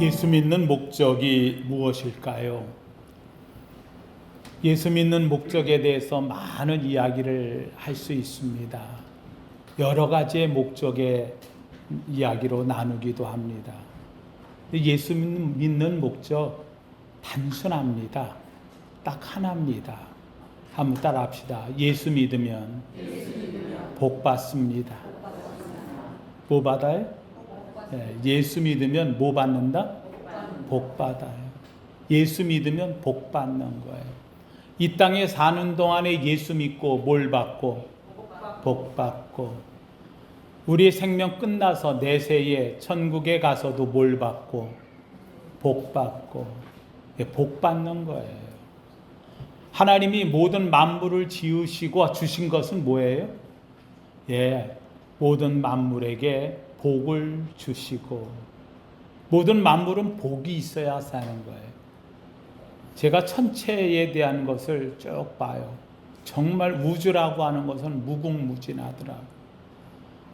예수 믿는 목적이 무엇일까요? 예수 믿는 목적에 대해서 많은 이야기를 할 수 있습니다. 여러 가지의 목적의 이야기로 나누기도 합니다. 예수 믿는 목적 단순합니다. 딱 하나입니다. 한번 따라 합시다. 예수 믿으면 복 받습니다. 뭐 받아요? 예수 믿으면 뭐 받는다? 복 받아요. 예수 믿으면 복 받는 거예요. 이 땅에 사는 동안에 예수 믿고 뭘 받고? 복 받고. 우리의 생명 끝나서 내세에 천국에 가서도 뭘 받고? 복 받고. 복 받는 거예요. 하나님이 모든 만물을 지으시고 주신 것은 뭐예요? 모든 만물에게 복을 주시고, 모든 만물은 복이 있어야 사는 거예요. 제가 천체에 대한 것을 쭉 봐요. 정말 우주라고 하는 것은 무궁무진하더라고요.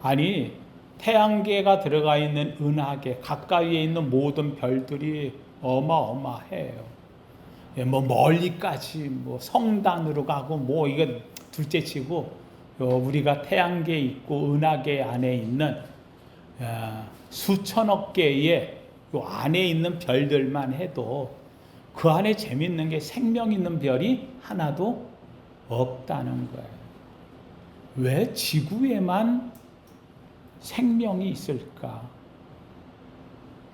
아니, 태양계가 들어가 있는 은하계, 가까이에 있는 모든 별들이 어마어마해요. 멀리까지 성단으로 가고 이거 둘째 치고, 우리가 태양계에 있고 은하계 안에 있는 수천억 개의 안에 있는 별들만 해도 그 안에 재밌는 게 생명 있는 별이 하나도 없다는 거예요. 왜 지구에만 생명이 있을까?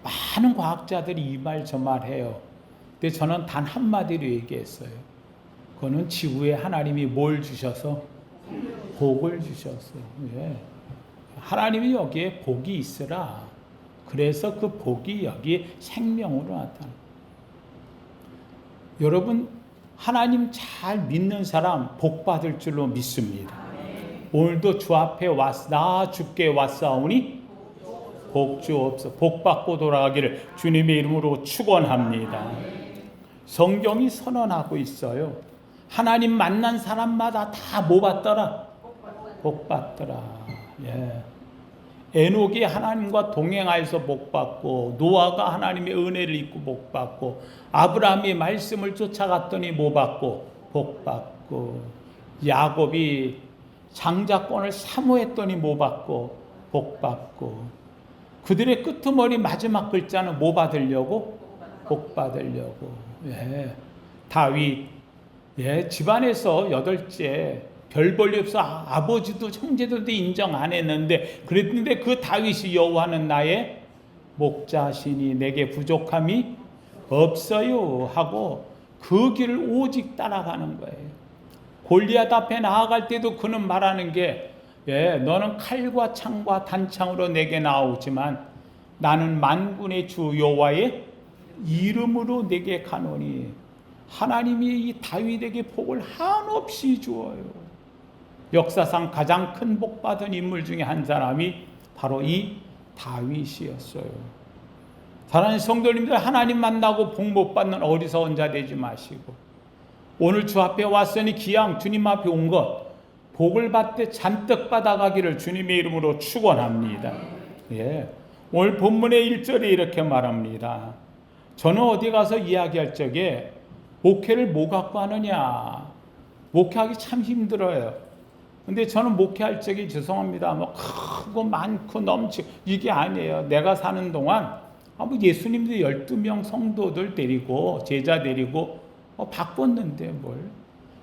많은 과학자들이 이 말 저 말 해요. 근데 저는 단 한마디로 얘기했어요. 그거는 지구에 하나님이 뭘 주셔서? 복을 주셨어요. 하나님이 여기에 복이 있으라. 그래서 그 복이 여기에 생명으로 나타나. 여러분, 하나님 잘 믿는 사람 복 받을 줄로 믿습니다. 오늘도 주 앞에 나 주께 왔사오니 복 주옵소서. 복 받고 돌아가기를 주님의 이름으로 축원합니다. 성경이 선언하고 있어요. 하나님 만난 사람마다 다 뭐 받더라? 복 받더라. 에녹이 하나님과 동행하여서 복 받고, 노아가 하나님의 은혜를 입고 복 받고, 아브라함이 말씀을 쫓아갔더니 뭐 받고? 복 받고, 야곱이 장자권을 사모했더니 뭐 받고? 복 받고, 그들의 끄트머리 마지막 글자는 뭐 받으려고? 복 받으려고. 다윗, 집안에서 8째, 별 볼일 없어. 아버지도 형제들도 인정 안 했는데, 그랬는데 그 다윗이 여호와는 나의 목자시니 내게 부족함이 없어요 하고 그 길을 오직 따라가는 거예요. 골리앗 앞에 나아갈 때도 그는 말하는 게, 너는 칼과 창과 단창으로 내게 나오지만 나는 만군의 주 여호와의 이름으로 내게 가노니. 하나님이 이 다윗에게 복을 한없이 주어요. 역사상 가장 큰 복 받은 인물 중에 한 사람이 바로 이 다윗이었어요. 사랑하는 성도님들, 하나님 만나고 복 못 받는 어리석은 자 되지 마시고, 오늘 주 앞에 왔으니 기왕 주님 앞에 온 것 복을 받되 잔뜩 받아가기를 주님의 이름으로 축원합니다. 오늘 본문의 1절에 이렇게 말합니다. 저는 어디 가서 이야기할 적에 목회를 뭐 갖고 하느냐, 목회하기 참 힘들어요. 근데 저는 목회할 적에 죄송합니다. 크고 많고 넘치고 이게 아니에요. 내가 사는 동안 예수님도 12명 성도들 데리고 제자 데리고 바꿨는데 뭘.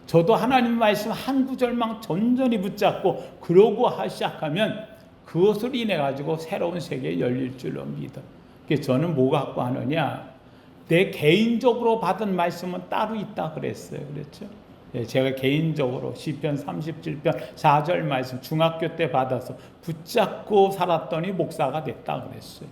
저도 하나님 말씀 한 구절만 전전히 붙잡고 그러고 시작하면 그것을 인해 가지고 새로운 세계 열릴 줄로 믿어. 그래서 저는 뭐 갖고 하느냐, 내 개인적으로 받은 말씀은 따로 있다 그랬어요. 그렇죠? 제가 개인적으로 시편 37편 4절 말씀 중학교 때 받아서 붙잡고 살았더니 목사가 됐다 그랬어요.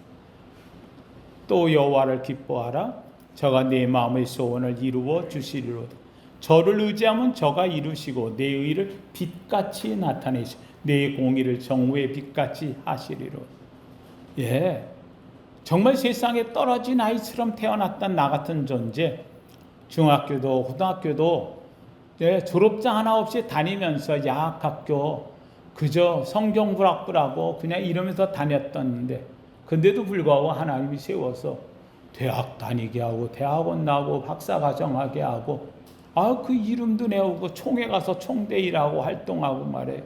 또 여호와를 기뻐하라. 저가 내 마음의 소원을 이루어 주시리로다. 저를 의지하면 저가 이루시고 내 의를 빛같이 나타내시고 내 공의를 정오의 빛같이 하시리로다. 정말 세상에 떨어진 아이처럼 태어났던 나 같은 존재, 중학교도 고등학교도 졸업장 하나 없이 다니면서 야학학교 그저 성경불학부라고 그냥 이러면서 다녔던데, 근데도 불구하고 하나님이 세워서 대학 다니게 하고 대학원 나고 박사과정 하게 하고 그 이름도 내오고 총회 가서 총대일하고 활동하고 말해.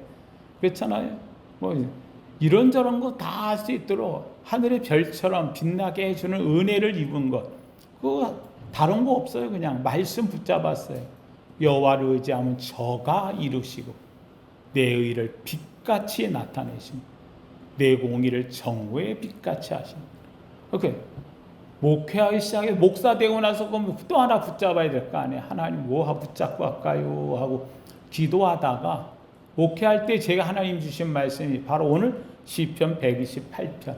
그렇잖아요. 뭐 이런저런 거 다 할 수 있도록 하늘의 별처럼 빛나게 해주는 은혜를 입은 것. 그거 다른 거 없어요. 그냥 말씀 붙잡았어요. 여호와를 의지하면 저가 이루시고 내 의를 빛같이 나타내십니다. 내 공의를 정오의 빛같이 하십니다. 오케이. 목회하기 시작해 목사 되고 나서 그럼 또 하나 붙잡아야 될 거 아니에요. 하나님 뭐 붙잡고 할까요? 하고 기도하다가 목회할 때 제가 하나님 주신 말씀이 바로 오늘 시편 128편.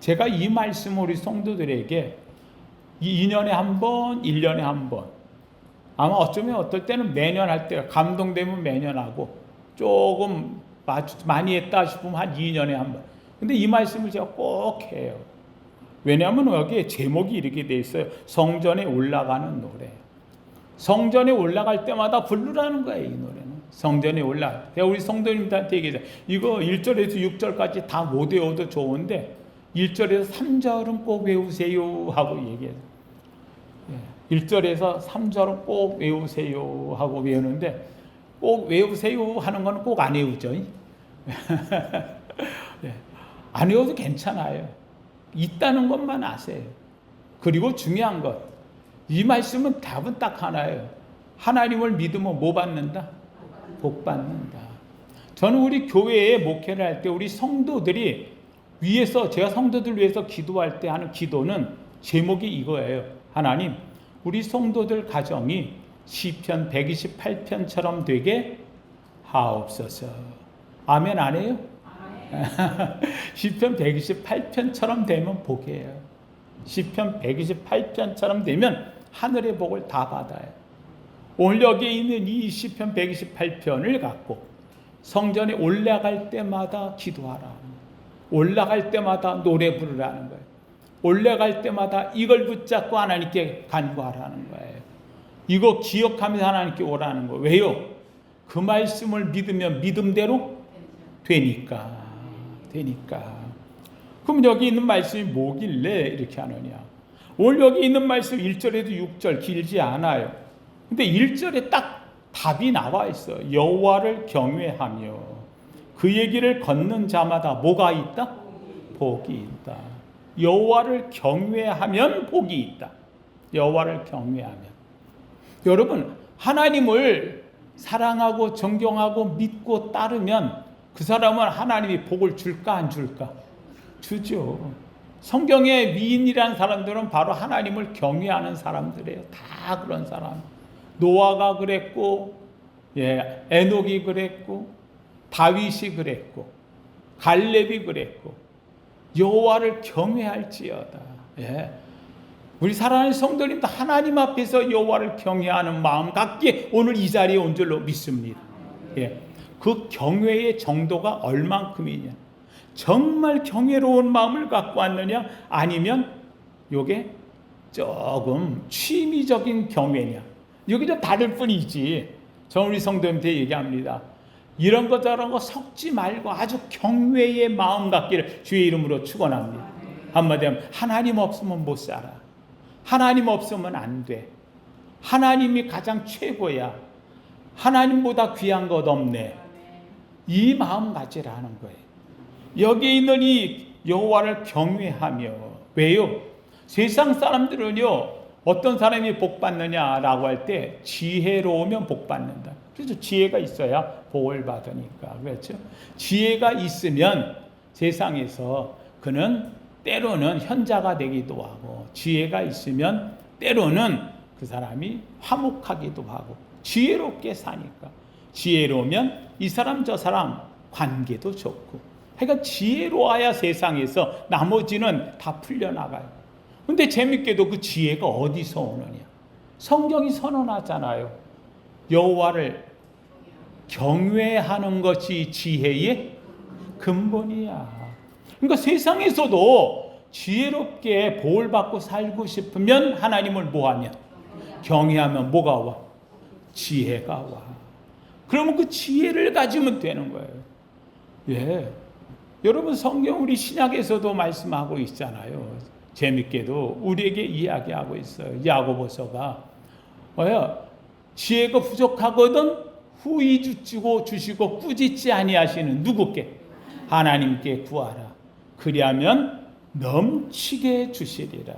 제가 이 말씀을 우리 성도들에게 2년에 한 번, 1년에 한 번, 아마 어쩌면 어떨 때는 매년 할 때가 감동되면 매년 하고 조금 많이 했다 싶으면 한 2년에 한 번. 근데 이 말씀을 제가 꼭 해요. 왜냐하면 여기에 제목이 이렇게 돼 있어요. 성전에 올라가는 노래. 성전에 올라갈 때마다 부르라는 거예요. 이 노래는. 성전에 올라. 제가 우리 성도님들한테 얘기해요. 이거 1절에서 6절까지 다 못 외워도 좋은데 1절에서 3절은 꼭 외우세요 하고 얘기해요. 1절에서 3절은 꼭 외우세요 하고 외우는데 꼭 외우세요 하는 건 꼭 안 외우죠. 안 외워도 괜찮아요. 있다는 것만 아세요. 그리고 중요한 것, 이 말씀은 답은 딱 하나예요. 하나님을 믿으면 뭐 받는다? 복 받는다. 저는 우리 교회에 목회를 할 때 우리 성도들이 위에서 제가 성도들 위해서 기도할 때 하는 기도는 제목이 이거예요. 하나님, 우리 성도들 가정이 시편 128편처럼 되게 하옵소서. 아멘 안 해요? 시편 128편처럼 되면 복이에요. 시편 128편처럼 되면 하늘의 복을 다 받아요. 오늘 여기에 있는 이 시편 128편을 갖고 성전에 올라갈 때마다 기도하라. 올라갈 때마다 노래 부르라는 거예요. 올라갈 때마다 이걸 붙잡고 하나님께 간구하라는 거예요. 이거 기억하면서 하나님께 오라는 거예요. 왜요? 그 말씀을 믿으면 믿음대로 되니까. 그럼 여기 있는 말씀이 뭐길래 이렇게 하느냐? 오늘 여기 있는 말씀 1절에도 6절 길지 않아요. 근데 1절에 딱 답이 나와 있어요. 여호와를 경외하며 그의 길을 걷는 자마다 뭐가 있다? 복이 있다. 여호와를 경외하면 복이 있다. 여호와를 경외하면. 여러분, 하나님을 사랑하고 존경하고 믿고 따르면 그 사람은 하나님이 복을 줄까 안 줄까? 주죠. 성경의 미인이라는 사람들은 바로 하나님을 경외하는 사람들이에요. 다 그런 사람. 노아가 그랬고, 에녹이 그랬고, 다윗이 그랬고, 갈렙이 그랬고, 여호와를 경외할지어다. 우리 사랑하는 성도님도 하나님 앞에서 여호와를 경외하는 마음 갖기에 오늘 이 자리에 온 줄로 믿습니다. 그 경외의 정도가 얼만큼이냐? 정말 경외로운 마음을 갖고 왔느냐? 아니면 요게 조금 취미적인 경외냐? 여기 좀 다를 뿐이지. 저 우리 성도님한테 얘기합니다. 이런 거 저런 거 섞지 말고 아주 경외의 마음 갖기를 주의 이름으로 축원합니다. 한마디로 하면 하나님 없으면 못 살아. 하나님 없으면 안 돼. 하나님이 가장 최고야. 하나님보다 귀한 것 없네. 이 마음 가지라는 거예요. 여기에 있는 이 여호와를 경외하며. 왜요? 세상 사람들은요, 어떤 사람이 복 받느냐라고 할 때 지혜로우면 복 받는다. 그래서 지혜가 있어야 복을 받으니까. 그렇죠? 지혜가 있으면 세상에서 그는 때로는 현자가 되기도 하고, 지혜가 있으면 때로는 그 사람이 화목하기도 하고, 지혜롭게 사니까. 지혜로우면 이 사람 저 사람 관계도 좋고. 그러니까 지혜로워야 세상에서 나머지는 다 풀려나가요. 근데 재밌게도 그 지혜가 어디서 오느냐? 성경이 선언하잖아요. 여호와를 경외하는 것이 지혜의 근본이야. 그러니까 세상에서도 지혜롭게 복을 받고 살고 싶으면 하나님을 뭐하냐? 경외하면 뭐가 와? 지혜가 와. 그러면 그 지혜를 가지면 되는 거예요. 여러분 성경 우리 신약에서도 말씀하고 있잖아요. 재밌게도 우리에게 이야기하고 있어요. 야고보서가 지혜가 부족하거든 후히 주시고 꾸짖지 아니하시는 누구께? 하나님께 구하라. 그리하면 넘치게 주시리라.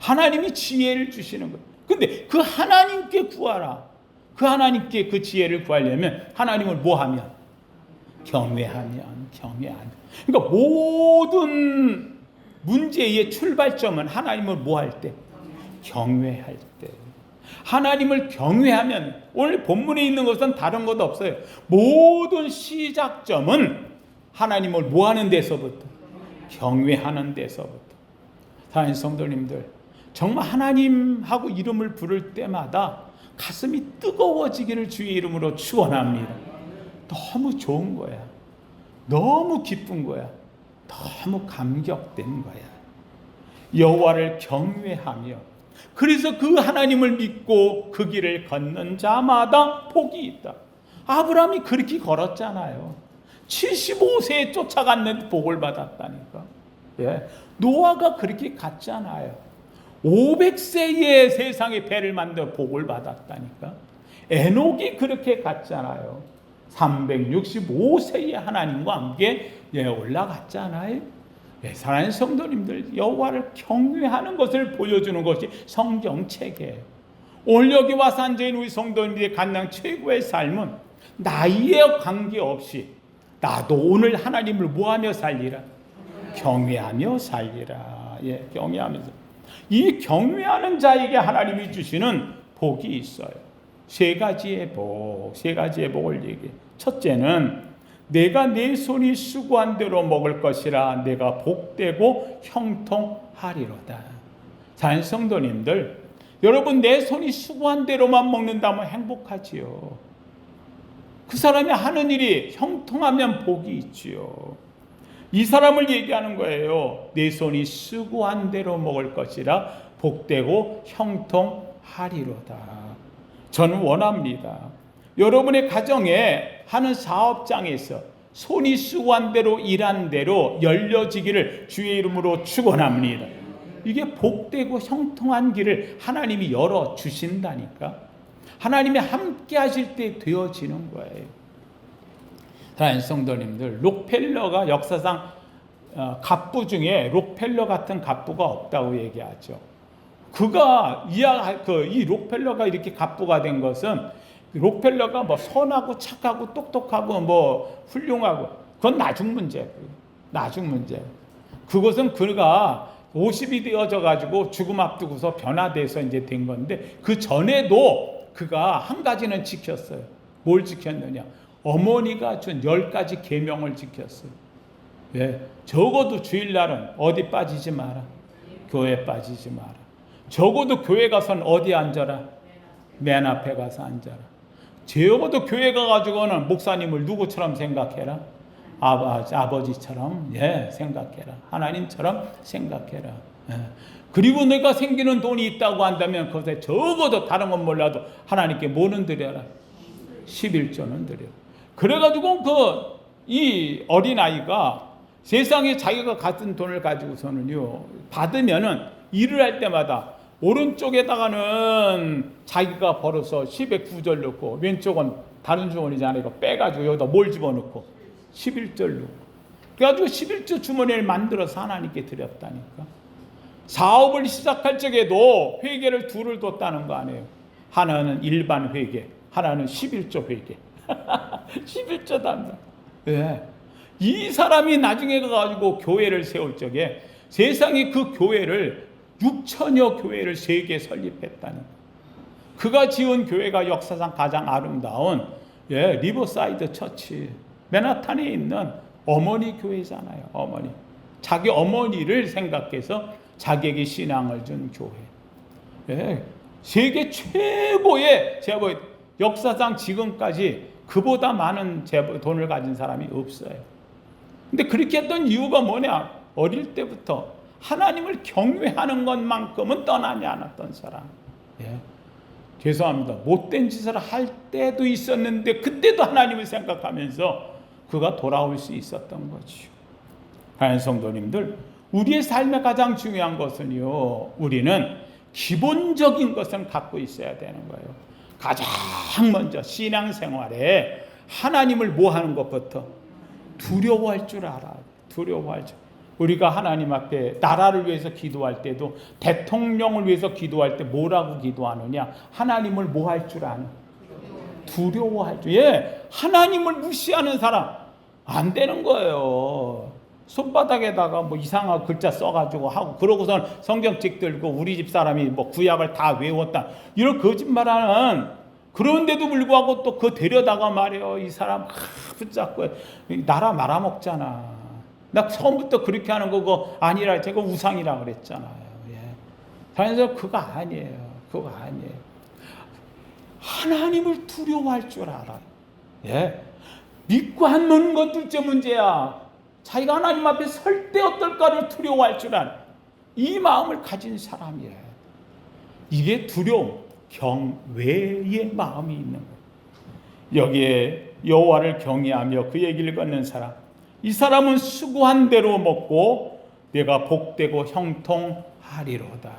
하나님이 지혜를 주시는 거예요. 근데 그 하나님께 구하라. 그 하나님께 그 지혜를 구하려면 하나님을 뭐하면? 경외하면. 그러니까 모든 문제의 출발점은 하나님을 뭐할 때? 경외할 때. 하나님을 경외하면, 오늘 본문에 있는 것은 다른 것도 없어요. 모든 시작점은 하나님을 뭐하는 데서부터? 경외하는 데서부터. 사랑하는 성도님들, 정말 하나님하고 이름을 부를 때마다 가슴이 뜨거워지기를 주의 이름으로 축원합니다. 너무 좋은 거야. 너무 기쁜 거야. 너무 감격된 거야. 여호와를 경외하며, 그래서 그 하나님을 믿고 그 길을 걷는 자마다 복이 있다. 아브라함이 그렇게 걸었잖아요. 75세에 쫓아갔는데 복을 받았다니까. 노아가 그렇게 갔잖아요. 500세에 세상에 배를 만들어 복을 받았다니까. 에녹이 그렇게 갔잖아요. 365세에 하나님과 함께 올라갔잖아요. 사랑하는 성도님들, 여호와를 경외하는 것을 보여주는 것이 성경책이에요. 오늘 여기 와서 앉아있는 우리 성도님들의 가장 최고의 삶은 나이에 관계없이 나도 오늘 하나님을 뭐하며 살리라? 경외하며 살리라. 경외하면서. 이 경외하는 자에게 하나님이 주시는 복이 있어요. 세 가지의 복을 얘기해. 첫째는 내가 내 손이 수고한 대로 먹을 것이라 내가 복되고 형통하리로다. 사랑하는 성도님들, 여러분 내 손이 수고한 대로만 먹는다면 행복하지요. 그 사람이 하는 일이 형통하면 복이 있지요. 이 사람을 얘기하는 거예요. 내 손이 수고한 대로 먹을 것이라 복되고 형통하리로다. 저는 원합니다. 여러분의 가정에 하는 사업장에서 손이 수고한 대로 일한 대로 열려지기를 주의 이름으로 축원합니다. 이게 복되고 형통한 길을 하나님이 열어주신다니까. 하나님이 함께 하실 때 되어지는 거예요. 사랑하는 성도님들, 록펠러가 역사상 갑부 중에 록펠러 같은 갑부가 없다고 얘기하죠. 이 록펠러가 이렇게 갑부가 된 것은 록펠러가 뭐 선하고 착하고 똑똑하고 뭐 훌륭하고 그건 나중 문제예요. 그것은 그가 50이 되어져 가지고 죽음 앞두고서 변화돼서 이제 된 건데, 그 전에도 그가 한 가지는 지켰어요. 뭘 지켰느냐? 어머니가 준 10가지 계명을 지켰어요. 적어도 주일날은 어디 빠지지 마라. 교회 빠지지 마라. 적어도 교회 가서는 어디 앉아라? 맨 앞에 가서 앉아라. 적어도 교회 가가지고는 목사님을 누구처럼 생각해라? 아버지처럼 생각해라. 하나님처럼 생각해라. 그리고 내가 생기는 돈이 있다고 한다면 그것에 적어도 다른 건 몰라도 하나님께 뭐는 드려라? 11조는 드려. 그래가지고 이 어린아이가 세상에 자기가 가진 돈을 가지고서는요, 받으면은 일을 할 때마다 오른쪽에다가는 자기가 벌어서 10의 9절 넣고, 왼쪽은 다른 주머니잖아요. 이거 빼가지고 여기다 뭘 집어넣고 11절 넣고, 그래가지고 11조 주머니를 만들어서 하나님께 드렸다니까. 사업을 시작할 적에도 회계를 둘을 뒀다는 거 아니에요. 하나는 일반 회계, 하나는 11조 회계. 11조 담당. 이 사람이 나중에 가가지고 교회를 세울 적에 세상에 그 교회를 6천여 교회를 세계 설립했다니. 그가 지은 교회가 역사상 가장 아름다운 리버사이드 처치, 맨하탄에 있는 어머니 교회잖아요. 어머니. 자기 어머니를 생각해서 자기에게 신앙을 준 교회. 세계 최고의 재벌, 역사상 지금까지 그보다 많은 돈을 가진 사람이 없어요. 근데 그렇게 했던 이유가 뭐냐? 어릴 때부터 하나님을 경외하는 것만큼은 떠나지 않았던 사람. 죄송합니다. 못된 짓을 할 때도 있었는데 그때도 하나님을 생각하면서 그가 돌아올 수 있었던 거죠. 하나님 성도님들, 우리의 삶에 가장 중요한 것은요, 우리는 기본적인 것은 갖고 있어야 되는 거예요. 가장 먼저 신앙생활에 하나님을 뭐 하는 것부터 두려워할 줄 알아. 두려워할 줄. 우리가 하나님 앞에 나라를 위해서 기도할 때도, 대통령을 위해서 기도할 때 뭐라고 기도하느냐? 하나님을 뭐 할 줄 아는? 두려워할 줄. 예, 하나님을 무시하는 사람 안 되는 거예요. 손바닥에다가 뭐 이상한 글자 써가지고 하고, 그러고선 성경책 들고 우리 집 사람이 뭐 구약을 다 외웠다, 이런 거짓말하는, 그런데도 불구하고 또 그 데려다가 말이에요. 이 사람 붙잡고 나라 말아먹잖아. 나 처음부터 그렇게 하는 거고 아니라 제가 우상이라 그랬잖아요. 예. 그래서 그거 아니에요. 그거 아니에요. 하나님을 두려워할 줄 알아요. 예. 믿고 안 믿는 건 둘째 문제야. 자기가 하나님 앞에 설 때 어떨까를 두려워할 줄 아는 이 마음을 가진 사람이에요. 이게 두려움, 경외의 마음이 있는 거예요. 여기에 여호와를 경외하며 그의 길을 걷는 사람, 이 사람은 수고한 대로 먹고 내가 복되고 형통하리로다.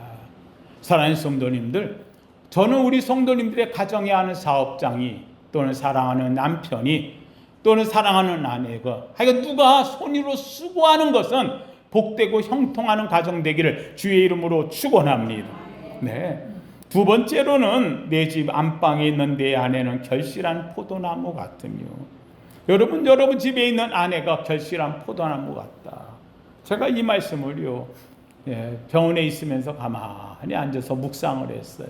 사랑하는 성도님들, 저는 우리 성도님들의 가정에 하는 사업장이, 또는 사랑하는 남편이, 또는 사랑하는 아내가, 하여간 누가 손으로 수고하는 것은 복되고 형통하는 가정 되기를 주의 이름으로 축원합니다. 네. 두 번째로는 내 집 안방에 있는 내 아내는 결실한 포도나무 같으며, 여러분 집에 있는 아내가 결실한 포도나무 같다. 제가 이 말씀을요, 병원에 있으면서 가만히 앉아서 묵상을 했어요.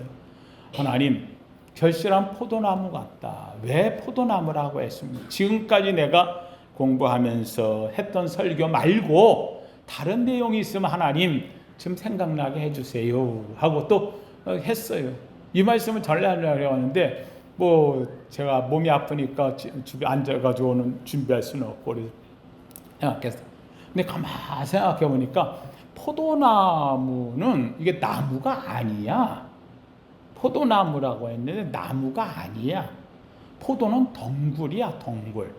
하나님, 결실한 포도나무 같다. 왜 포도나무라고 했습니까? 지금까지 내가 공부하면서 했던 설교 말고 다른 내용이 있으면 하나님 좀 생각나게 해주세요 하고 또 했어요. 이 말씀을 전하려고 하는데 뭐 제가 몸이 아프니까 집에 앉아가지고는 준비할 수는 없고 그래서 생각했어요. 근데 가만히 생각해 보니까 포도나무는 이게 나무가 아니야. 포도나무라고 했는데 나무가 아니야. 포도는 덩굴이야, 덩굴.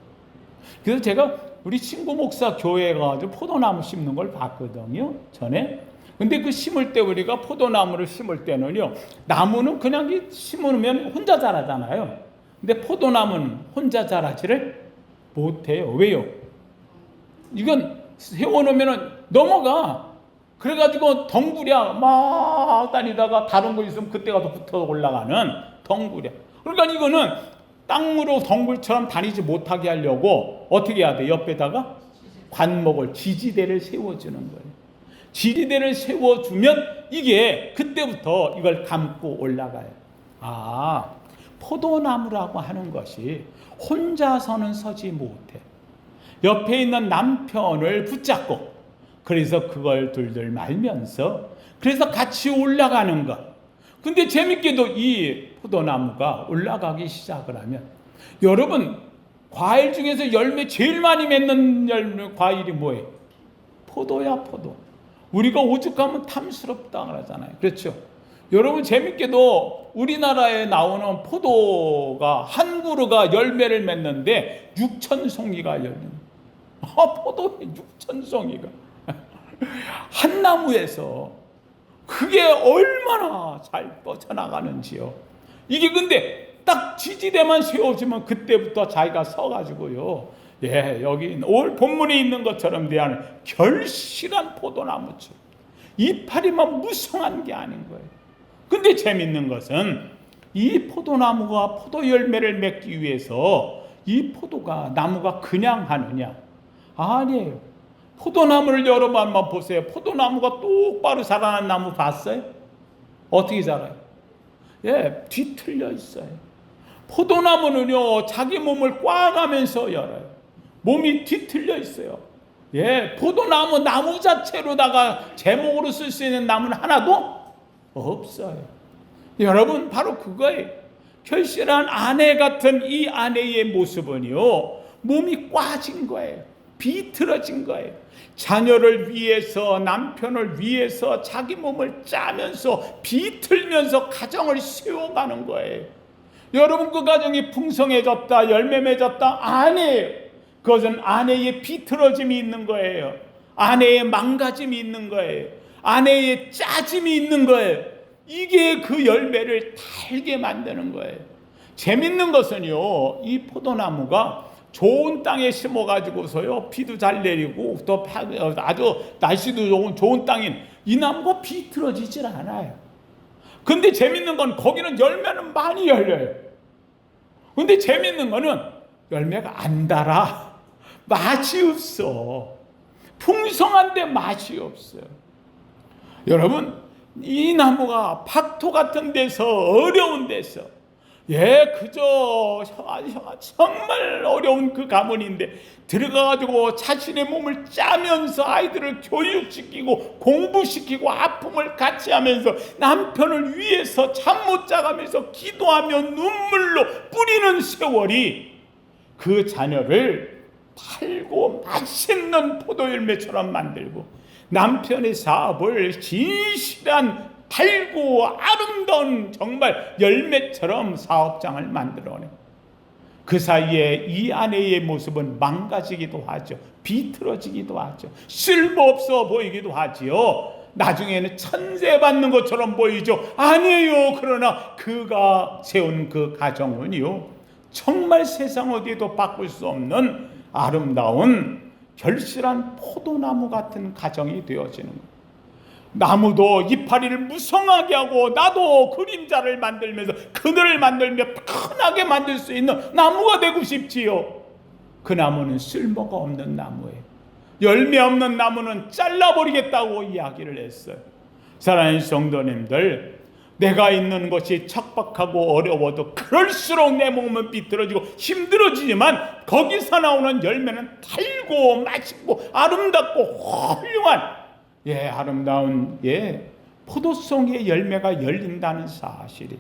그래서 제가 우리 친구 목사 교회에 가서 포도나무 심는 걸 봤거든요, 전에. 근데 그 심을 때, 우리가 포도나무를 심을 때는요, 나무는 그냥 심으면 혼자 자라잖아요. 근데 포도나무는 혼자 자라지를 못해요. 왜요? 이건 세워놓으면 넘어가. 그래가지고 덩굴이야. 막 다니다가 다른 거 있으면 그때 가서 붙어 올라가는 덩굴이야. 그러니까 이거는 땅으로 덩굴처럼 다니지 못하게 하려고 어떻게 해야 돼? 옆에다가 관목을, 지지대를 세워주는 거예요. 지지대를 세워주면 이게 그때부터 이걸 감고 올라가요. 아, 포도나무라고 하는 것이 혼자서는 서지 못해. 옆에 있는 남편을 붙잡고, 그래서 그걸 둘둘 말면서, 그래서 같이 올라가는 것. 근데 재밌게도 이 포도나무가 올라가기 시작을 하면, 여러분 과일 중에서 열매 제일 많이 맺는 과일이 뭐예요? 포도야, 포도. 우리가 오죽하면 탐스럽다 그러잖아요. 그렇죠? 여러분 재밌게도 우리나라에 나오는 포도가 한 그루가 열매를 맺는데 6,000송이가 열립니다. 포도에 6,000송이가 한 나무에서, 그게 얼마나 잘 뻗쳐나가는지요. 이게 근데 딱 지지대만 세워주면 그때부터 자기가 서가지고요, 여기 올 본문에 있는 것처럼 대한 결실한 포도나무처럼 이파리만 무성한 게 아닌 거예요. 근데 재밌는 것은 이 포도나무가 포도 열매를 맺기 위해서 이 포도가, 나무가 그냥 하느냐? 아니에요. 포도나무를 여러분 한번 보세요. 포도나무가 똑바로 자라는 나무 봤어요? 어떻게 자라요? 뒤틀려 있어요. 포도나무는요, 자기 몸을 꽈가면서 열어요. 몸이 뒤틀려 있어요. 포도나무, 나무 자체로다가 제목으로 쓸 수 있는 나무는 하나도 없어요. 여러분, 바로 그거예요. 결실한 아내 같은 이 아내의 모습은요, 몸이 꽈진 거예요. 비틀어진 거예요. 자녀를 위해서, 남편을 위해서 자기 몸을 짜면서 비틀면서 가정을 세워가는 거예요. 여러분, 그 가정이 풍성해졌다, 열매 맺었다? 아니에요. 그것은 아내의 비틀어짐이 있는 거예요. 아내의 망가짐이 있는 거예요. 아내의 짜짐이 있는 거예요. 이게 그 열매를 달게 만드는 거예요. 재밌는 것은요, 이 포도나무가 좋은 땅에 심어가지고서요, 비도 잘 내리고 또 아주 날씨도 좋은 땅인 이 나무가 비틀어지질 않아요. 근데 재밌는 건 거기는 열매는 많이 열려요. 근데 재밌는 거는 열매가 안 달아. 맛이 없어. 풍성한데 맛이 없어요. 여러분, 이 나무가 박토 같은 데서, 어려운 데서, 그저 정말 어려운 그 가문인데 들어가가지고 자신의 몸을 짜면서 아이들을 교육시키고 공부시키고 아픔을 같이 하면서 남편을 위해서 잠 못 자가면서 기도하며 눈물로 뿌리는 세월이 그 자녀를 달고 맛있는 포도열매처럼 만들고 남편의 사업을 진실한 달고 아름다운 정말 열매처럼 사업장을 만들어내. 그 사이에 이 아내의 모습은 망가지기도 하죠. 비틀어지기도 하죠. 쓸모없어 보이기도 하지요. 나중에는 천세 받는 것처럼 보이죠. 아니에요. 그러나 그가 세운 그 가정은요, 정말 세상 어디에도 바꿀 수 없는 아름다운 결실한 포도나무 같은 가정이 되어지는 거예요. 나무도 이파리를 무성하게 하고 나도 그림자를 만들면서 그늘을 만들며 편하게 만들 수 있는 나무가 되고 싶지요. 그 나무는 쓸모가 없는 나무예요. 열매 없는 나무는 잘라버리겠다고 이야기를 했어요. 사랑하는 성도님들, 내가 있는 것이 척박하고 어려워도 그럴수록 내 몸은 비틀어지고 힘들어지지만 거기서 나오는 열매는 달고 맛있고 아름답고 훌륭한 아름다운 포도송이의 열매가 열린다는 사실이,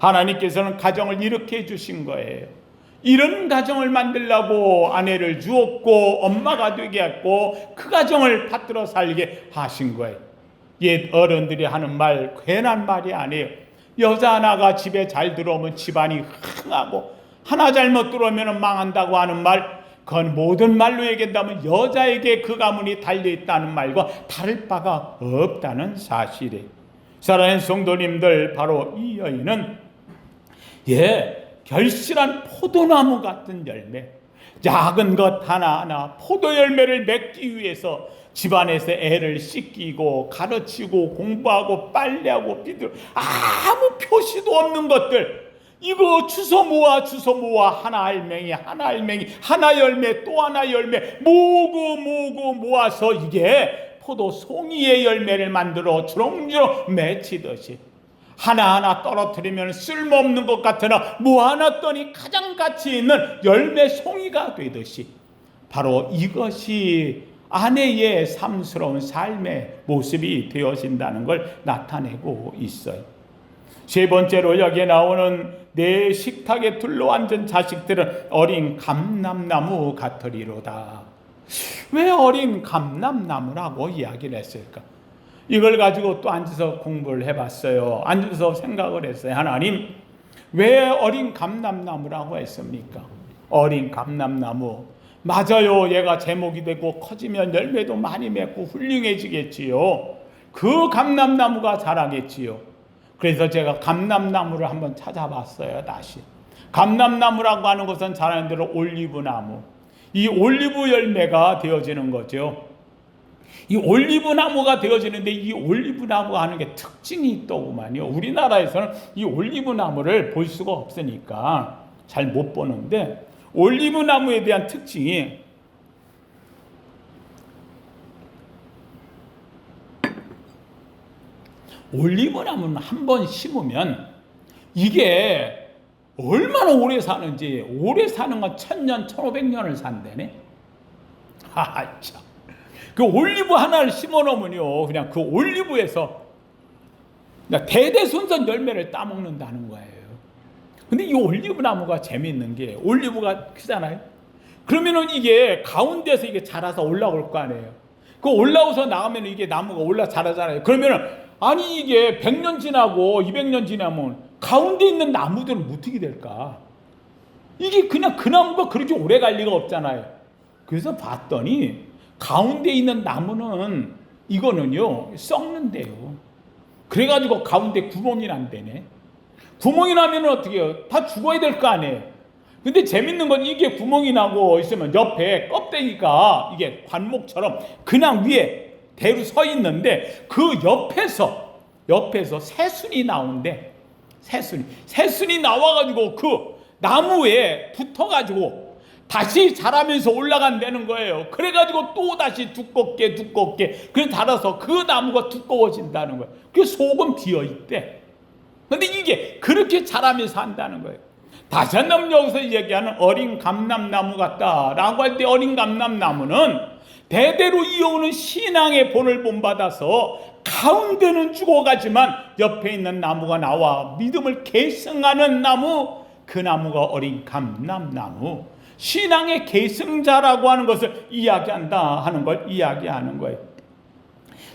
하나님께서는 가정을 이렇게 해주신 거예요. 이런 가정을 만들려고 아내를 주었고 엄마가 되게 했고 그 가정을 받들어 살게 하신 거예요. 옛 어른들이 하는 말 괜한 말이 아니에요. 여자 하나가 집에 잘 들어오면 집안이 흥하고 하나 잘못 들어오면 망한다고 하는 말, 그건 모든 말로 얘기한다면 여자에게 그 가문이 달려있다는 말과 다를 바가 없다는 사실이에요. 사랑하는 성도님들, 바로 이 여인은 결실한 포도나무 같은 열매, 작은 것 하나하나 포도 열매를 맺기 위해서 집안에서 애를 씻기고 가르치고 공부하고 빨래하고 비들 아무 표시도 없는 것들, 이거 주워 모아 하나 알맹이 하나 열매 또 하나 열매 모으고 모아서 이게 포도 송이의 열매를 만들어 주렁주렁 맺히듯이 하나하나 떨어뜨리면 쓸모없는 것 같으나 모아놨더니 가장 가치 있는 열매 송이가 되듯이, 바로 이것이 아내의 삶스러운 삶의 모습이 되어진다는 걸 나타내고 있어요. 세 번째로 여기에 나오는 내 식탁에 둘러앉은 자식들은 어린 감람나무 같으리로다. 왜 어린 감람나무라고 이야기를 했을까? 이걸 가지고 또 앉아서 공부를 해봤어요. 앉아서 생각을 했어요. 하나님, 왜 어린 감람나무라고 했습니까? 어린 감람나무, 맞아요. 얘가 제목이 되고 커지면 열매도 많이 맺고 훌륭해지겠지요. 그 감람나무가 자라겠지요. 그래서 제가 감람나무를 한번 찾아봤어요. 다시 감람나무라고 하는 것은 잘 아는 대로 올리브나무, 이 올리브 열매가 되어지는 거죠. 이 올리브나무가 되어지는데 이 올리브나무가 하는 게 특징이 있더구만요. 우리나라에서는 이 올리브나무를 볼 수가 없으니까 잘 못 보는데, 올리브나무에 대한 특징이 올리브나무는 한 번 심으면 이게 얼마나 오래 사는지, 오래 사는 건 1000년, 1500년을 산다네. 참. 그 올리브 하나를 심어 놓으면요, 그냥 그 올리브에서 그냥 대대손손 열매를 따먹는다는 거예요. 근데 이 올리브 나무가 재미있는 게, 올리브가 크잖아요. 그러면은 이게 가운데서 이게 자라서 올라올 거 아니에요. 그 올라오서 나가면 이게 나무가 올라 자라잖아요. 그러면은 아니 이게 100년 지나고 200년 지나면 가운데 있는 나무들은 어떻게 될까? 이게 그냥 그 나무가 그렇게 오래 갈 리가 없잖아요. 그래서 봤더니 가운데 있는 나무는 이거는요 썩는데요. 그래가지고 가운데 구멍이 난대네. 구멍이 나면 어떻게 해요? 다 죽어야 될 거 아니에요. 근데 재밌는 건 이게 구멍이 나고 있으면 옆에 껍데기가 이게 관목처럼 그냥 위에 대로 서 있는데 그 옆에서 새순이 나온대. 새순이 나와가지고 그 나무에 붙어가지고 다시 자라면서 올라간다는 거예요. 그래가지고 또 다시 두껍게 그래 자라서 그 나무가 두꺼워진다는 거예요. 그 속은 비어있대. 근데 이게 그렇게 자라면서 한다는 거예요. 다시 한번 여기서 얘기하는 어린 감람나무 같다라고 할 때 어린 감람나무는 대대로 이어오는 신앙의 본을 본받아서 가운데는 죽어가지만 옆에 있는 나무가 나와 믿음을 계승하는 나무, 그 나무가 어린 감람나무, 신앙의 계승자라고 하는 것을 이야기한다 하는 걸 이야기하는 거예요.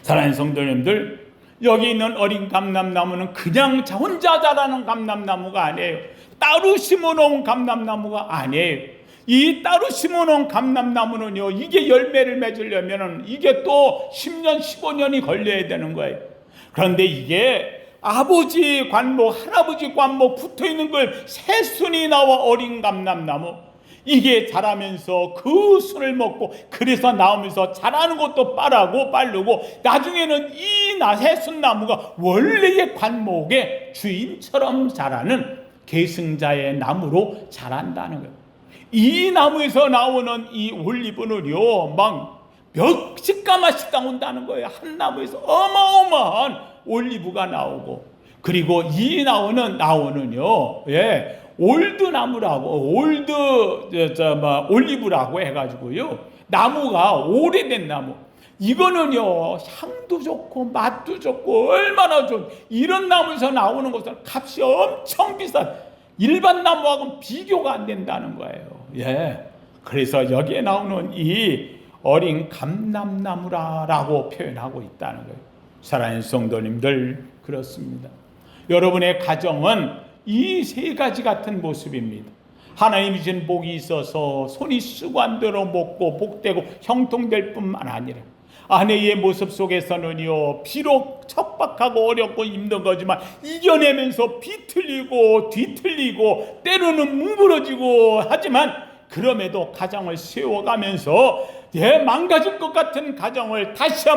사랑하는 성도님들, 여기 있는 어린 감람나무는 그냥 혼자 자라는 감람나무가 아니에요. 따로 심어놓은 감람나무가 아니에요. 이 따로 심어놓은 감람나무는요, 이게 열매를 맺으려면 이게 또 10년, 15년이 걸려야 되는 거예요. 그런데 이게 아버지 관목, 할아버지 관목 붙어있는 걸 새순이 나와 어린 감람나무, 이게 자라면서 그 순을 먹고 그래서 나오면서 자라는 것도 빠르고 나중에는 이 새순나무가 원래의 관목의 주인처럼 자라는 계승자의 나무로 자란다는 거예요. 이 나무에서 나오는 이 올리브는요 막 몇십 가마씩 나온다는 거예요. 한 나무에서 어마어마한 올리브가 나오고, 그리고 이 나무는요 올드 나무라고 올리브라고 해가지고요 나무가 오래된 나무, 이거는요 향도 좋고 맛도 좋고 얼마나 좋은 이런 나무에서 나오는 것은 값이 엄청 비싼 일반 나무하고는 비교가 안 된다는 거예요. 그래서 여기에 나오는 이 어린 감람나무라고 표현하고 있다는 거예요. 사랑하는 성도님들, 그렇습니다. 여러분의 가정은 이 세 가지 같은 모습입니다. 하나님이 주신 복이 있어서 손이 습관대로 먹고 복되고 형통될 뿐만 아니라 아내의 모습 속에서는요 비록 척박하고 어렵고 힘든 거지만 이겨내면서 비틀리고 뒤틀리고 때로는 뭉그러지고 하지만 그럼에도 가정을 세워가면서 망가질 것 같은 가정을 다시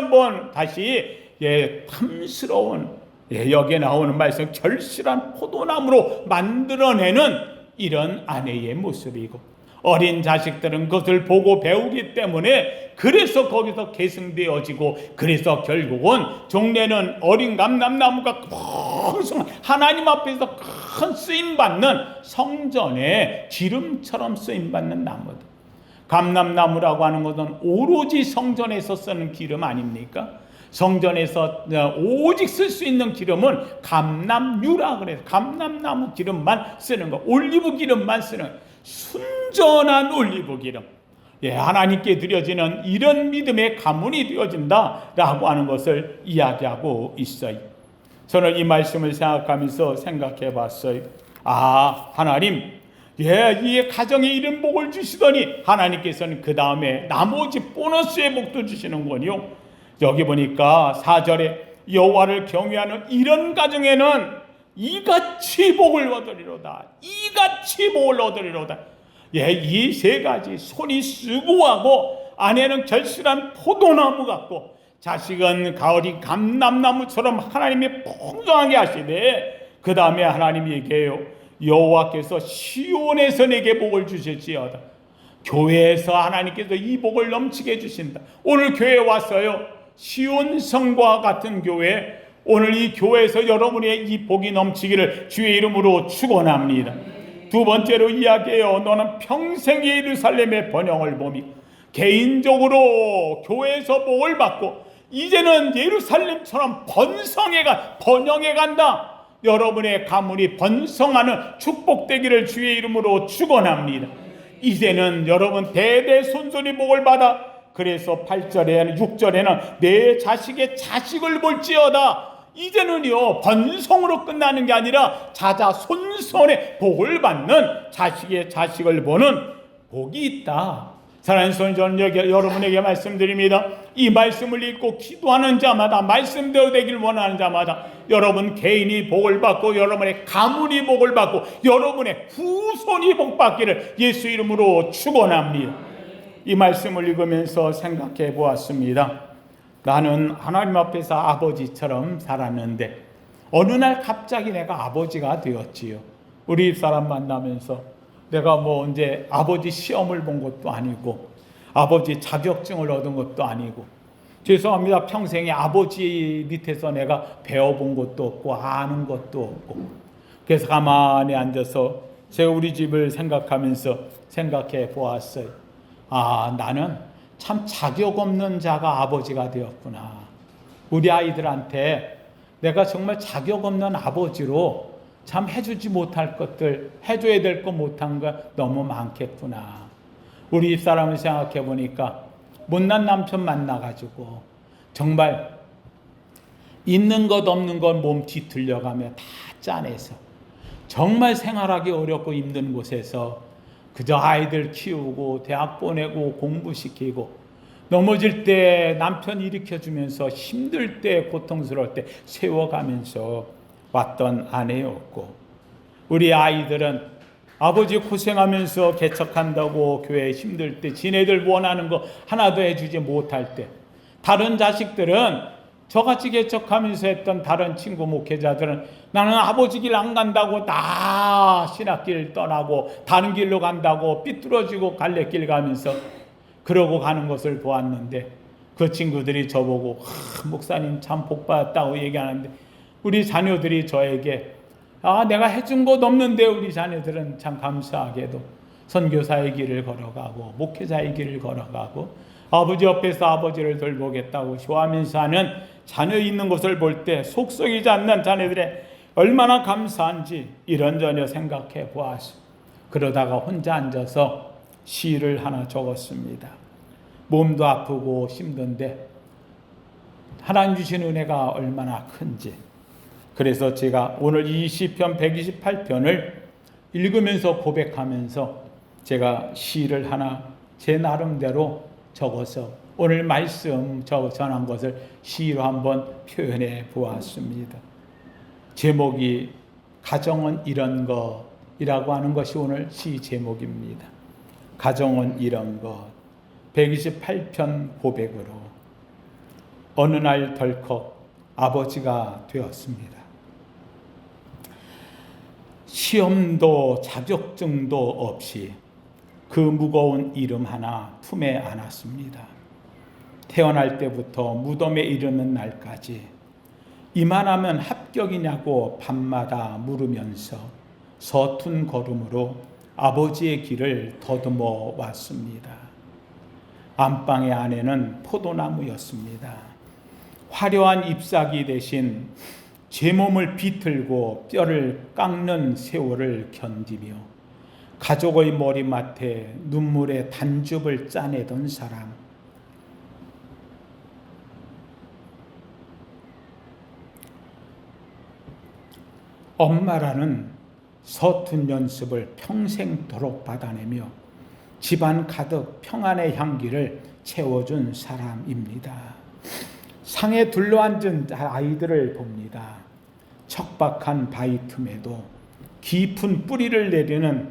탐스러운 여기에 나오는 말씀 결실한 포도나무로 만들어내는 이런 아내의 모습이고, 어린 자식들은 그것을 보고 배우기 때문에 그래서 거기서 계승되어지고, 그래서 결국은 종래는 어린 감람나무가 풍성한 하나님 앞에서 큰 쓰임받는 성전의 기름처럼 쓰임받는 나무다. 감람나무라고 하는 것은 오로지 성전에서 쓰는 기름 아닙니까? 성전에서 오직 쓸 수 있는 기름은 감람유라 그래서 감람나무 기름만 쓰는 거, 올리브 기름만 쓰는 순전한 올리브 기름. 하나님께 드려지는 이런 믿음의 가문이 되어진다라고 하는 것을 이야기하고 있어요. 저는 이 말씀을 생각하면서 생각해 봤어요. 하나님, 이 가정에 이런 복을 주시더니 하나님께서는 그 다음에 나머지 보너스의 복도 주시는군요. 여기 보니까 4절에 여호와를 경외하는 이런 가정에는 이같이 복을 얻으리로다. 이같이 복을 얻으리로다. 이 세 가지, 손이 수고하고 아내는 결실한 포도나무 같고 자식은 가을이 감람나무처럼 하나님이 풍성하게 하시되, 그 다음에 하나님이 얘기해요. 여호와께서 시온에서 내게 복을 주실지어다. 교회에서 하나님께서 이 복을 넘치게 해주신다. 오늘 교회에 왔어요. 시온 성과 같은 교회, 오늘 이 교회에서 여러분의 이 복이 넘치기를 주의 이름으로 축원합니다. 두 번째로 이야기해요. 너는 평생 예루살렘의 번영을 보며 개인적으로 교회에서 복을 받고 이제는 예루살렘처럼 번영해 간다. 여러분의 가문이 번성하는 축복되기를 주의 이름으로 축원합니다. 이제는 여러분 대대손손이 복을 받아, 그래서 8절에는 6절에는 내 자식의 자식을 볼지어다. 이제는요 번성으로 끝나는 게 아니라 자자손손의 복을 받는 자식의 자식을 보는 복이 있다. 사랑하는 성도 여러분에게 말씀드립니다. 이 말씀을 읽고 기도하는 자마다, 말씀대로 되길 원하는 자마다 여러분 개인이 복을 받고 여러분의 가문이 복을 받고 여러분의 후손이 복받기를 예수 이름으로 축원합니다. 이 말씀을 읽으면서 생각해 보았습니다. 나는 하나님 앞에서 아버지처럼 살았는데 어느 날 갑자기 내가 아버지가 되었지요. 우리 집사람 만나면서 내가 언제 아버지 시험을 본 것도 아니고 아버지 자격증을 얻은 것도 아니고, 죄송합니다, 평생에 아버지 밑에서 내가 배워본 것도 없고 아는 것도 없고, 그래서 가만히 앉아서 제가 우리 집을 생각하면서 생각해 보았어요. 나는 참 자격 없는 자가 아버지가 되었구나. 우리 아이들한테 내가 정말 자격 없는 아버지로 참 해주지 못할 것들, 해줘야 될 거 못한 거 너무 많겠구나. 우리 집사람을 생각해 보니까 못난 남편 만나가지고 정말 있는 것 없는 것 몸 뒤틀려가며 다 짜내서 정말 생활하기 어렵고 힘든 곳에서 그저 아이들 키우고 대학 보내고 공부시키고 넘어질 때 남편 일으켜주면서 힘들 때 고통스러울 때 세워가면서 왔던 아내였고, 우리 아이들은 아버지 고생하면서 개척한다고 교회 힘들 때 지네들 원하는 거 하나도 해주지 못할 때, 다른 자식들은 저같이 개척하면서 했던 다른 친구 목회자들은 나는 아버지 길 안 간다고 다 신학길 떠나고 다른 길로 간다고 삐뚤어지고 갈래길 가면서 그러고 가는 것을 보았는데, 그 친구들이 저보고 목사님 참 복받았다고 얘기하는데 우리 자녀들이 저에게 내가 해준 것 없는데, 우리 자녀들은 참 감사하게도 선교사의 길을 걸어가고 목회자의 길을 걸어가고 아버지 옆에서 아버지를 돌보겠다고 좋아하면서 하는 자녀 있는 것을 볼 때 속썩이지 않는 자녀들의 얼마나 감사한지 이런저런 생각해 보았습니다. 그러다가 혼자 앉아서 시를 하나 적었습니다. 몸도 아프고 힘든데 하나님 주신 은혜가 얼마나 큰지. 그래서 제가 오늘 이 시편 128편을 읽으면서 고백하면서 제가 시를 하나 제 나름대로 적어서 오늘 말씀 전한 것을 시로 한번 표현해 보았습니다. 제목이 가정은 이런 것이라고 하는 것이 오늘 시 제목입니다. 가정은 이런 것. 128편 고백으로 어느 날 덜컥 아버지가 되었습니다. 시험도 자격증도 없이 그 무거운 이름 하나 품에 안았습니다. 태어날 때부터 무덤에 이르는 날까지 이만하면 합격이냐고 밤마다 물으면서 서툰 걸음으로 아버지의 길을 더듬어 왔습니다. 안방의 안에는 포도나무였습니다. 화려한 잎사귀 대신 제 몸을 비틀고 뼈를 깎는 세월을 견디며 가족의 머리맡에 눈물의 단줍을 짜내던 사람. 엄마라는 서툰 연습을 평생도록 받아내며 집안 가득 평안의 향기를 채워준 사람입니다. 상에 둘러앉은 아이들을 봅니다. 척박한 바위 틈에도 깊은 뿌리를 내리는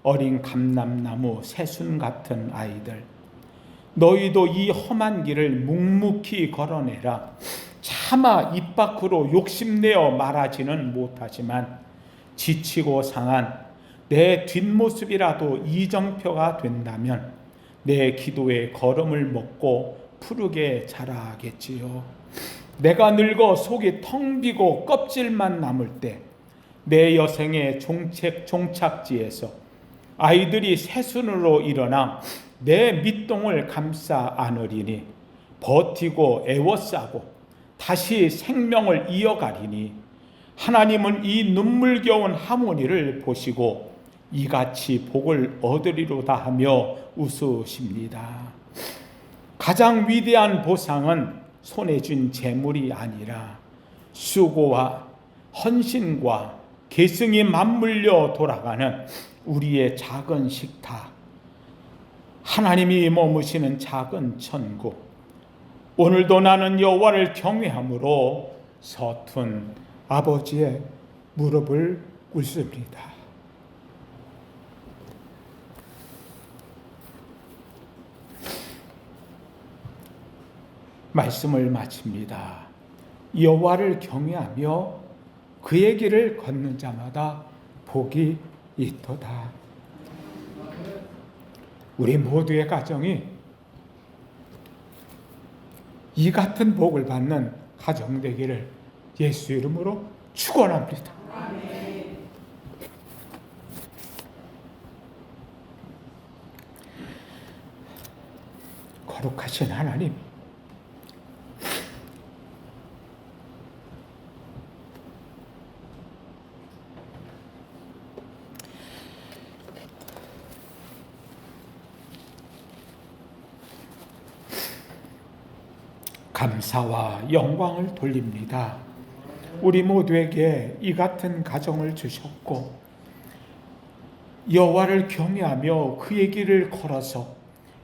어린 감람나무 새순 같은 아이들. 너희도 이 험한 길을 묵묵히 걸어내라. 차마 입 밖으로 욕심내어 말하지는 못하지만 지치고 상한 내 뒷모습이라도 이정표가 된다면 내 기도의 걸음을 먹고 푸르게 자라겠지요. 내가 늙어 속이 텅 비고 껍질만 남을 때 내 여생의 종착지에서 아이들이 새순으로 일어나 내 밑동을 감싸 안으리니 버티고 애워싸고 다시 생명을 이어가리니 하나님은 이 눈물겨운 하모니를 보시고 이같이 복을 얻으리로다 하며 웃으십니다. 가장 위대한 보상은 손에 쥔 재물이 아니라 수고와 헌신과 계승이 맞물려 돌아가는 우리의 작은 식탁, 하나님이 머무시는 작은 천국, 오늘도 나는 여호와를 경외함으로 서툰 아버지의 무릎을 꿇습니다. 말씀을 마칩니다. 여호와를 경외하며 그의 길을 걷는 자마다 복이 있도다. 우리 모두의 가정이 이 같은 복을 받는 가정 되기를 예수 이름으로 축원합니다. 거룩하신 하나님, 감사와 영광을 돌립니다. 우리 모두에게 이 같은 가정을 주셨고 여호와를 경외하며 그의 길을 걸어서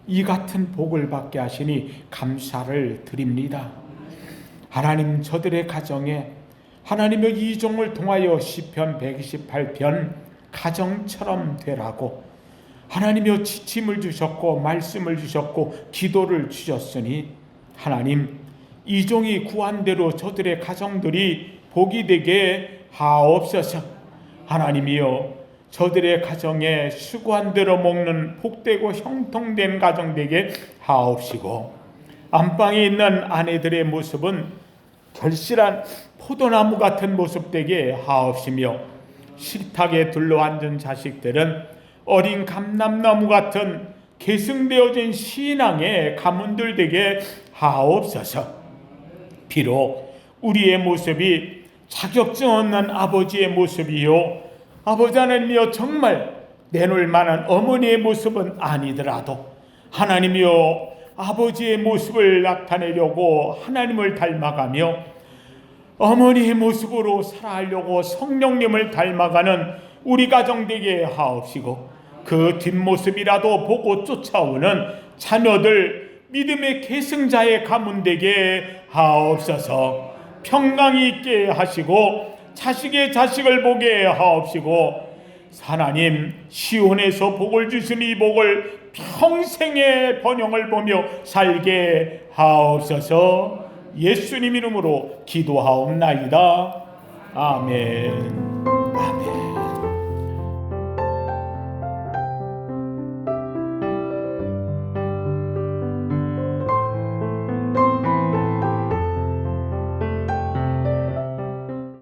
이 같은 복을 받게 하시니 감사를 드립니다. 하나님, 저들의 가정에 하나님의 이종을 통하여 시편 128편 가정처럼 되라고 하나님의 지침을 주셨고 말씀을 주셨고 기도를 주셨으니 하나님, 이종이 구한 대로 저들의 가정들이 복이 되게 하옵소서. 하나님이여, 저들의 가정에 수고한 대로 먹는 복되고 형통된 가정 되게 하옵시고, 안방에 있는 아내들의 모습은 결실한 포도나무 같은 모습 되게 하옵시며, 식탁에 둘러앉은 자식들은 어린 감람나무 같은 계승되어진 신앙의 가문들 되게 하옵소서. 비록 우리의 모습이 자격증 없는 아버지의 모습이요, 아버지 하나님이여 정말 내놓을 만한 어머니의 모습은 아니더라도 하나님이여 아버지의 모습을 나타내려고 하나님을 닮아가며 어머니의 모습으로 살아가려고 성령님을 닮아가는 우리 가정 되게 하옵시고, 그 뒷모습이라도 보고 쫓아오는 자녀들 믿음의 계승자의 가문 되게 하옵소서. 평강이 있게 하시고 자식의 자식을 보게 하옵시고, 하나님 시온에서 복을 주신 이 복을 평생의 번영을 보며 살게 하옵소서. 예수님 이름으로 기도하옵나이다. 아멘.